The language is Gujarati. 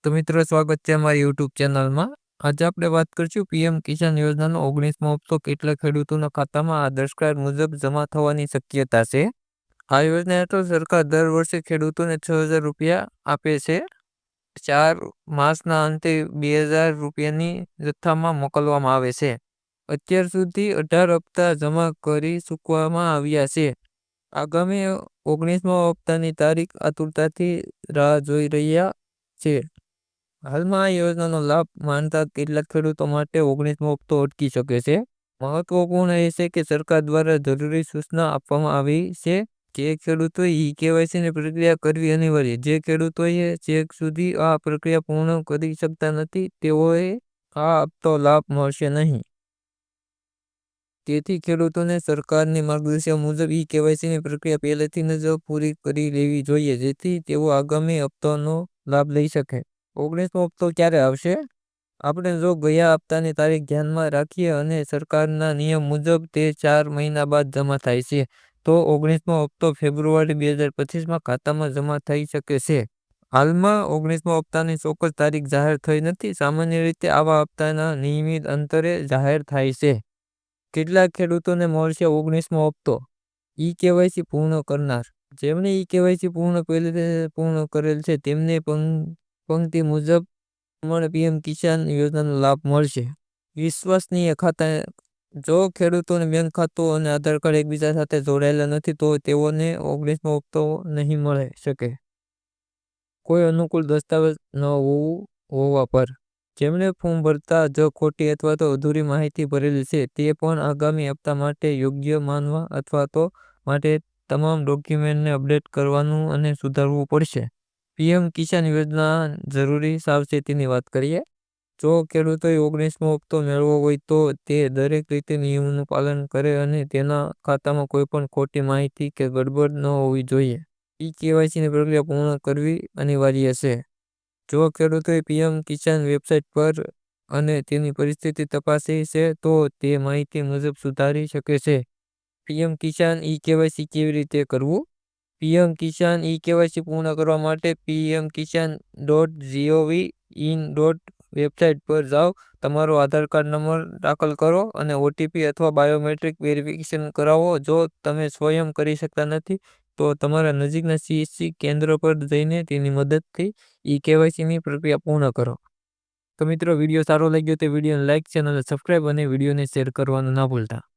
તો મિત્રો સ્વાગત છે અમારી યુટ્યુબ ચેનલમાં. આજે આપણે વાત કરીશું પીએમ કિસાન યોજનાનો 19મો હપ્તો કેટલા ખેડૂતોના ખાતામાં આદર્શ કાર્ડ મુજબ જમા થવાની શક્યતા છે. આ યોજના હેઠળ સરકાર દર વર્ષે ખેડૂતોને 6,000 રૂપિયા આપે છે. 4 માસના અંતે 2,000 રૂપિયાની જથ્થામાં મોકલવામાં આવે છે. અત્યાર સુધી 18 હપ્તા જમા કરી ચૂકવવામાં આવ્યા છે. આગામી 19મા હપ્તાની તારીખ આતુરતાથી રાહ જોઈ રહ્યા છે. હાલમાં આ યોજનાનો લાભ માનતા કેટલાક ખેડૂતો માટે 19મો હપ્તો અટકી શકે છે. મહત્વપૂર્ણ એ છે કે સરકાર દ્વારા જરૂરી સૂચના આપવામાં આવી છે. જે ખેડૂતોએ ઈ-કેવાયસીની પ્રક્રિયા કરવી અનિવાર્ય. જે ખેડૂતોએ ચેક સુધી આ પ્રક્રિયા પૂર્ણ કરી શકતા નથી તેઓએ આ હપ્તો લાભ મળશે નહીં. તેથી ખેડૂતોને સરકારની માર્ગદર્શિકા મુજબ ઈ-કેવાયસીની પ્રક્રિયા પહેલેથી જ પૂરી કરી લેવી જોઈએ, જેથી તેઓ આગામી હપ્તાનો લાભ લઈ શકે. 19મો હપ્તો ક્યારે આવશે? આપણે જો ગયા હપ્તાની તારીખ ધ્યાનમાં રાખીએ અને સરકારના નિયમ મુજબ તે 4 મહિના બાદ જમા થાય છે, તો 19મો હપ્તો ફેબ્રુઆરી 2025માં ખાતામાં જમા થઈ શકે છે. હાલમાં 19મા હપ્તાની ચોક્કસ તારીખ જાહેર થઈ નથી. સામાન્ય રીતે આવા હપ્તાના નિયમિત અંતરે જાહેર થાય છે. કેટલાક ખેડૂતોને મળશે 19મો હપ્તો? ઈ-કેવાયસી પૂર્ણ કરનાર. જેમણે ઈ-કેવાયસી પૂર્ણ કરેલ છે તેમને પંક્તિ મુજબ પીએમ કિસાન યોજનાનો લાભ મળશે. વિશ્વસનીય ખાતા. જો ખેડૂતોને બેંક ખાતું અને આધાર કાર્ડ એકબીજા સાથે જોડાયેલા નથી તો તેઓને 19મો હપ્તો નહીં મળી શકે. કોઈ અનુકૂળ દસ્તાવેજ ન હોવા પર. જેમણે ફોર્મ ભરતા જ ખોટી અથવા તો અધૂરી માહિતી ભરેલી છે તે પણ આગામી હપ્તા માટે યોગ્ય માનવા અથવા તો માટે તમામ ડોક્યુમેન્ટને અપડેટ કરવાનું અને સુધારવું પડશે. પીએમ કિસાન યોજના જરૂરી સાવચેતીની વાત કરીએ. જો ખેડૂતોએ 19મો હપ્તો મેળવવો હોય તો તે દરેક રીતે નિયમોનું પાલન કરે અને તેના ખાતામાં કોઈ પણ ખોટી માહિતી કે ગડબડ ન હોવી જોઈએ. ઈ-કેવાયસીની પ્રક્રિયા પૂર્ણ કરવી અનિવાર્ય છે. જો ખેડૂતોએ પીએમ કિસાન વેબસાઇટ પર અને તેની પરિસ્થિતિ તપાસી છે તો તે માહિતી મુજબ સુધારી શકે છે. પીએમ કિસાન ઈ-કેવાયસી કેવી રીતે કરવું? પીએમ કિસાન ઈ-કેવાયસી પૂર્ણ કરવા માટે pmkisan.gov.in વેબસાઇટ પર જાઓ. તમારો આધાર કાર્ડ નંબર દાખલ કરો અને ઓટીપી અથવા બાયોમેટ્રિક વેરિફિકેશન કરાવો. જો તમે સ્વયં કરી શકતા નથી તો તમારા નજીકના સીએસસી કેન્દ્ર પર જઈને તેની મદદથી ઈ-કેવાયસીની પ્રક્રિયા પૂર્ણ કરો. તો મિત્રો, વિડીયો સારો લાગ્યો તો વિડીયોને લાઇક, ચેનલને સબસ્ક્રાઈબ અને વિડીયોને શેર કરવાનું ના ભૂલતા.